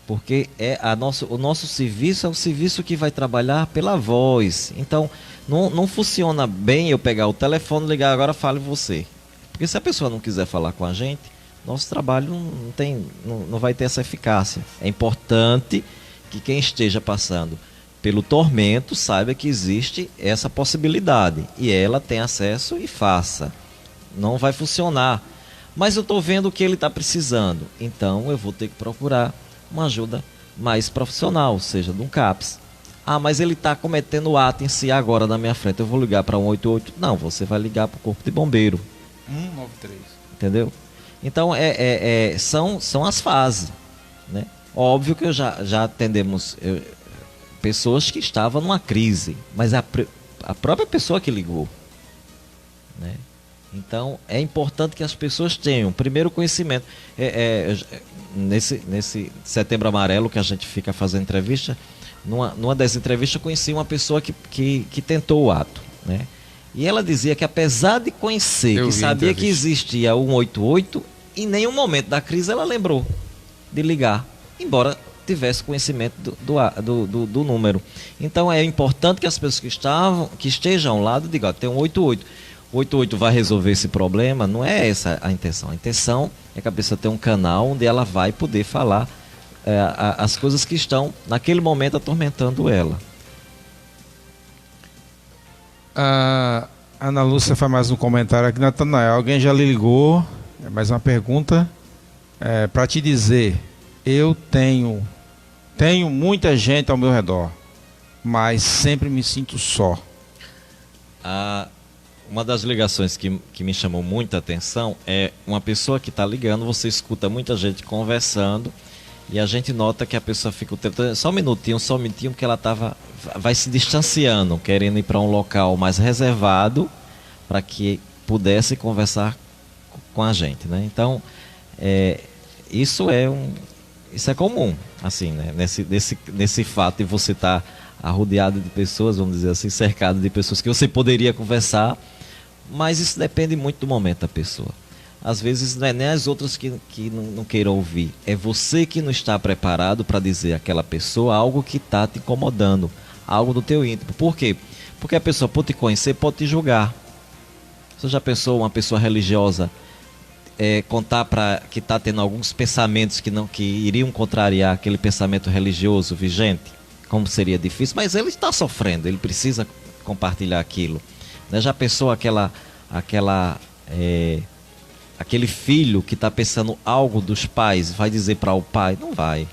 Porque o nosso serviço é o serviço que vai trabalhar pela voz. Então, não funciona bem eu pegar o telefone e ligar agora, fale você. Porque se a pessoa não quiser falar com a gente, nosso trabalho não vai ter essa eficácia. É importante que quem esteja passando pelo tormento saiba que existe essa possibilidade. E ela tem acesso e faça. Não vai funcionar. Mas eu estou vendo o que ele está precisando. Então eu vou ter que procurar uma ajuda mais profissional, seja de um CAPS. Ah, mas ele está cometendo o ato em si agora na minha frente. Eu vou ligar para 188? Não, você vai ligar para o Corpo de Bombeiro. 193. Entendeu? Então são as fases, né? Óbvio que já atendemos pessoas que estavam numa crise, mas a própria pessoa que ligou, né? Então é importante que as pessoas tenham primeiro conhecimento. Nesse Setembro Amarelo que a gente fica fazendo entrevista, numa das entrevistas eu conheci uma pessoa que tentou o ato, né? E ela dizia que apesar de conhecer, que sabia que existia o 188, em nenhum momento da crise ela lembrou de ligar, embora tivesse conhecimento do número. Então é importante que as pessoas que estejam ao lado digam, tem um 188. O 188 vai resolver esse problema? Não é essa a intenção. A intenção é que a pessoa tenha um canal onde ela vai poder falar as coisas que estão naquele momento atormentando ela. A Ana Lúcia faz mais um comentário aqui. Natanael, alguém já lhe ligou? Mais uma pergunta. Para te dizer, eu tenho muita gente ao meu redor, mas sempre me sinto só. Uma das ligações que me chamou muita atenção é uma pessoa que está ligando, você escuta muita gente conversando e a gente nota que a pessoa fica só um minutinho, porque ela vai se distanciando, querendo ir para um local mais reservado para que pudesse conversar com a gente, né? Então, isso é comum, assim, né? Nesse fato de você estar arrodeado de pessoas, vamos dizer assim, cercado de pessoas que você poderia conversar, mas isso depende muito do momento da pessoa. Às vezes não é nem as outras que não queiram ouvir, é você que não está preparado para dizer àquela pessoa algo que está te incomodando, algo do teu íntimo. Por quê? Porque a pessoa, por te conhecer, pode te julgar. Você já pensou uma pessoa religiosa contar que está tendo alguns pensamentos que iriam contrariar aquele pensamento religioso vigente? Como seria difícil, mas ele está sofrendo, ele precisa compartilhar aquilo, né? Já pensou aquele filho que está pensando algo dos pais, vai dizer para o pai? Não vai.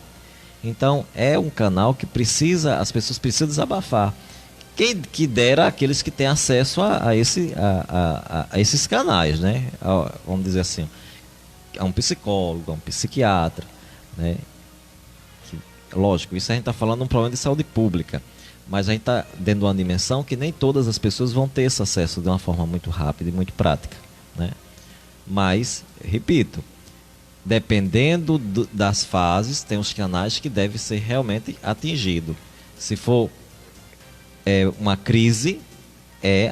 Então é um canal que as pessoas precisam desabafar. Que dera aqueles que têm acesso a esses canais, né? Vamos dizer assim, a um psicólogo, a um psiquiatra, né? Lógico, isso a gente está falando de um problema de saúde pública, mas a gente está dentro de uma dimensão que nem todas as pessoas vão ter esse acesso de uma forma muito rápida e muito prática, né? Mas, repito, dependendo das fases, tem os canais que devem ser realmente atingidos. Se for uma crise,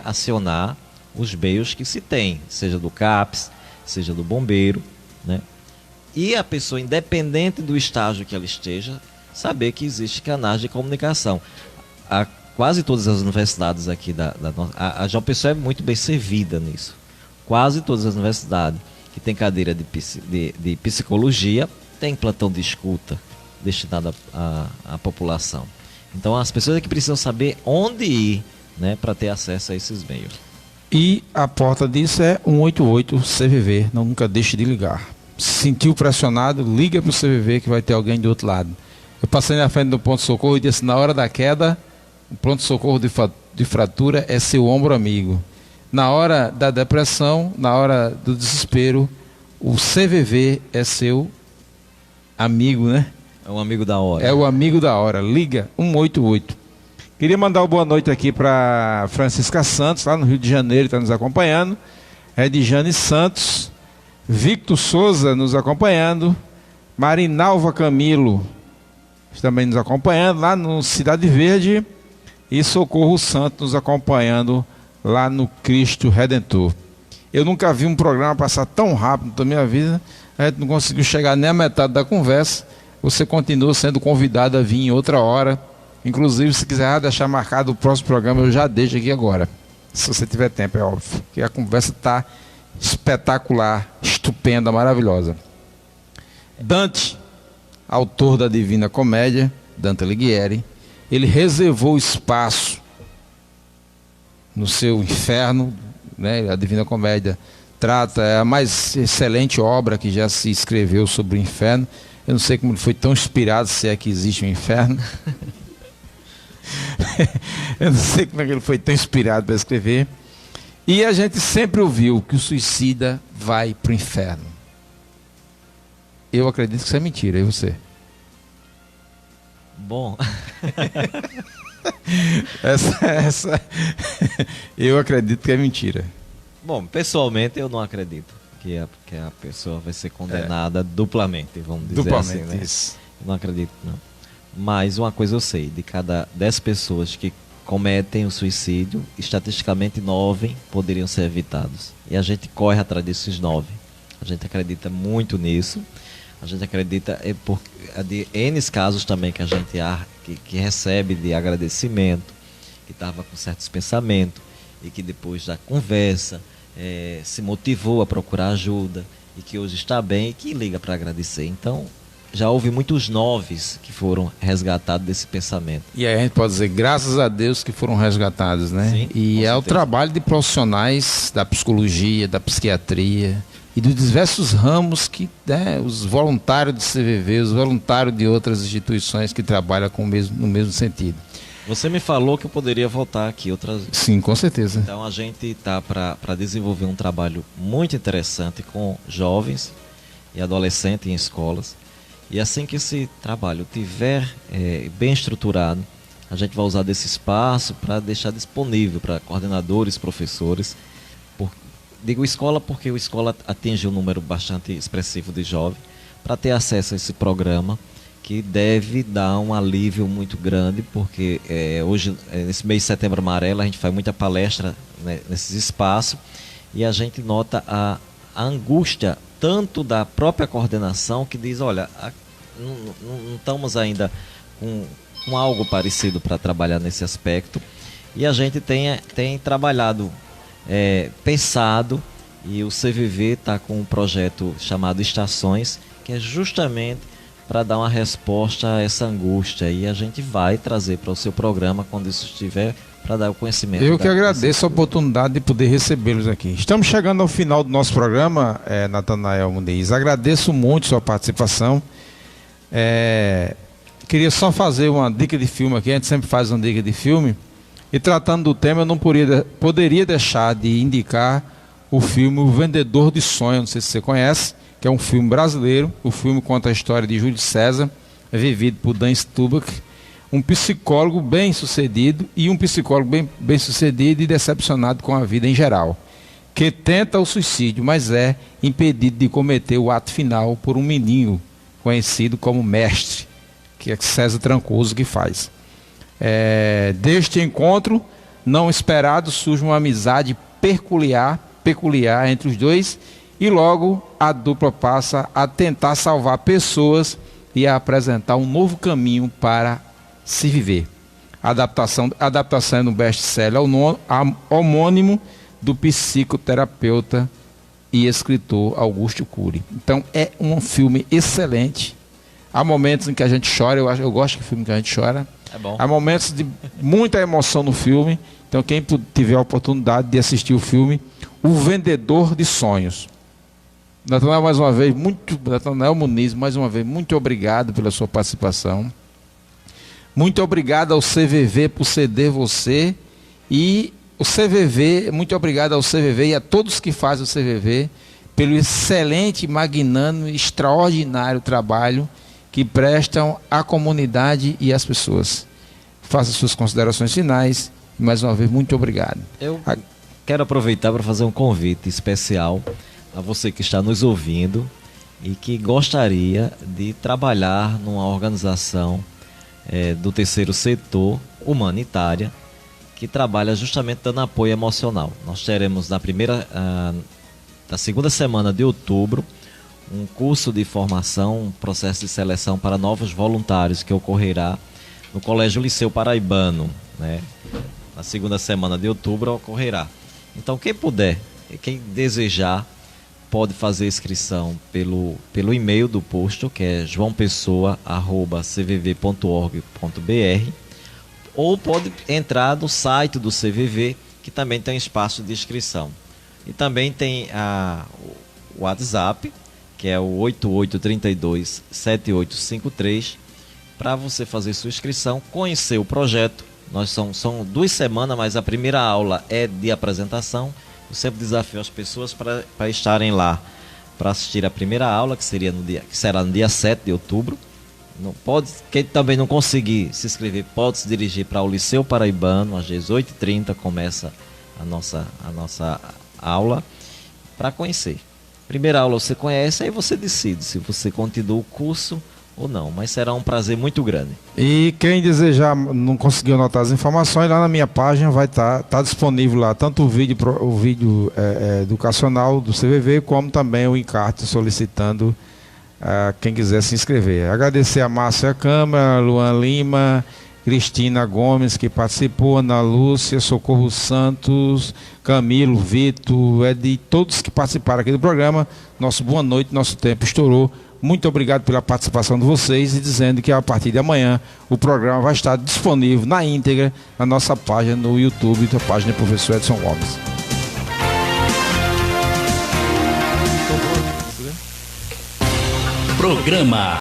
acionar os meios que se tem, seja do CAPS, seja do bombeiro, né? E a pessoa, independente do estágio que ela esteja, saber que existe canais de comunicação. Quase todas as universidades aqui a João Pessoa é muito bem servida nisso. Quase todas as universidades que tem cadeira de psicologia tem plantão de escuta destinado à população. Então as pessoas que precisam saber onde ir, né, para ter acesso a esses meios. E a porta disso é 188 CVV, nunca deixe de ligar. Se sentiu pressionado, liga para o CVV que vai ter alguém do outro lado. Eu passei na frente do pronto-socorro e disse, na hora da queda, o pronto-socorro de fratura é seu ombro amigo. Na hora da depressão, na hora do desespero, o CVV é seu amigo, né? É um amigo da hora. É o amigo da hora. Liga 188. Queria mandar uma boa noite aqui para Francisca Santos, lá no Rio de Janeiro, está nos acompanhando. Edjane Santos, Victor Souza nos acompanhando, Marinalva Camilo também nos acompanhando lá no Cidade Verde e Socorro Santos nos acompanhando lá no Cristo Redentor. Eu nunca vi um programa passar tão rápido na minha vida, a gente não conseguiu chegar nem à metade da conversa. Você continua sendo convidado a vir em outra hora. Inclusive, se quiser deixar marcado o próximo programa, eu já deixo aqui agora. Se você tiver tempo, é óbvio. Porque a conversa está espetacular, estupenda, maravilhosa. Dante, autor da Divina Comédia, Dante Alighieri, ele reservou espaço no seu Inferno, né? A Divina Comédia é a mais excelente obra que já se escreveu sobre o inferno. Eu não sei como ele foi tão inspirado, se é que existe um inferno. Eu não sei como é que ele foi tão inspirado para escrever. E a gente sempre ouviu que o suicida vai para o inferno. Eu acredito que isso é mentira, e você? Bom, essa eu acredito que é mentira. bom, pessoalmente eu não acredito que a pessoa vai ser condenada duplamente, vamos dizer Duplamente, assim, né? isso. Eu não acredito, não. Mas uma coisa eu sei, de cada 10 pessoas que cometem o suicídio, estatisticamente 9 poderiam ser evitados. E a gente corre atrás desses 9. A gente acredita muito nisso. A gente acredita de N casos também que a gente que recebe de agradecimento, que estava com certos pensamentos e que depois da conversa se motivou a procurar ajuda e que hoje está bem e que liga para agradecer. Então, já houve muitos 9 que foram resgatados desse pensamento. E aí a gente pode dizer, graças a Deus que foram resgatados, né? Sim, e é certeza. o trabalho de profissionais da psicologia, da psiquiatria e dos diversos ramos que, né, os voluntários do CVV, os voluntários de outras instituições que trabalham no mesmo sentido. Você me falou que eu poderia voltar aqui outras vezes. Sim, com certeza. Então a gente está para desenvolver um trabalho muito interessante com jovens e adolescentes em escolas. E assim que esse trabalho estiver bem estruturado, a gente vai usar desse espaço para deixar disponível para coordenadores, professores. Digo escola porque a escola atinge um número bastante expressivo de jovens, para ter acesso a esse programa, que deve dar um alívio muito grande, porque hoje, nesse mês de Setembro Amarelo, a gente faz muita palestra, né, nesses espaços, e a gente nota a angústia tanto da própria coordenação, que diz, olha, não estamos ainda com algo parecido para trabalhar nesse aspecto, e a gente tem trabalhado, pensado, e o CVV está com um projeto chamado Estações, que é justamente para dar uma resposta a essa angústia, e a gente vai trazer para o seu programa quando isso estiver, para dar o conhecimento. Eu que agradeço a oportunidade de poder recebê-los aqui. Estamos chegando ao final do nosso programa, Natanael Muniz. Agradeço muito sua participação. Queria só fazer uma dica de filme aqui, a gente sempre faz uma dica de filme, e tratando do tema, eu não poderia deixar de indicar o filme O Vendedor de Sonhos, não sei se você conhece, que é um filme brasileiro. O filme conta a história de Júlio César, vivido por Dan Stubach, um psicólogo bem sucedido e um psicólogo bem sucedido e decepcionado com a vida em geral, que tenta o suicídio, mas é impedido de cometer o ato final por um menino conhecido como Mestre, que é César Trancoso que faz. Deste encontro não esperado surge uma amizade peculiar entre os dois, e logo a dupla passa a tentar salvar pessoas e a apresentar um novo caminho para se viver. A adaptação é no best-seller homônimo do psicoterapeuta e escritor Augusto Cury. Então é um filme excelente. Há momentos em que a gente chora, eu gosto de filme que a gente chora. É bom. Há momentos de muita emoção no filme. Então quem tiver a oportunidade de assistir o filme O Vendedor de Sonhos. Natanael, Natanael Muniz, mais uma vez, muito obrigado pela sua participação. Muito obrigado ao CVV por ceder você. E o CVV, muito obrigado ao CVV e a todos que fazem o CVV pelo excelente, magnânimo e extraordinário trabalho que prestam à comunidade e às pessoas. Faça suas considerações finais. E mais uma vez, muito obrigado. quero aproveitar para fazer um convite especial a você que está nos ouvindo e que gostaria de trabalhar numa organização do terceiro setor humanitária que trabalha justamente dando apoio emocional. Nós teremos na segunda semana de outubro um curso de formação, um processo de seleção para novos voluntários que ocorrerá no Colégio Liceu Paraibano, né? Na segunda semana de outubro ocorrerá. Então quem puder, quem desejar, pode fazer inscrição pelo e-mail do posto, que é joaopessoa@cvv.org.br, ou pode entrar no site do CVV, que também tem espaço de inscrição. E também tem o WhatsApp, que é o 8832-7853, para você fazer sua inscrição, conhecer o projeto. São 2 semanas, mas a primeira aula é de apresentação. Eu sempre desafio as pessoas para estarem lá para assistir a primeira aula, que será no dia 7 de outubro. Quem também não conseguir se inscrever, pode se dirigir para o Liceu Paraibano, às 18h30 começa a nossa aula, para conhecer. Primeira aula você conhece, aí você decide se você continua o curso ou não, mas será um prazer muito grande. E quem desejar, não conseguiu anotar as informações, lá na minha página vai estar disponível lá, tanto o vídeo educacional do CVV, como também o encarte solicitando quem quiser se inscrever. Agradecer a Márcia Câmara, Luan Lima, Cristina Gomes, que participou, Ana Lúcia, Socorro Santos, Camilo, Vitor, de todos que participaram aqui do programa. Nosso boa noite, nosso tempo estourou. Muito obrigado pela participação de vocês e dizendo que a partir de amanhã o programa vai estar disponível na íntegra na nossa página no YouTube, da página do professor Edson Gomes. Programa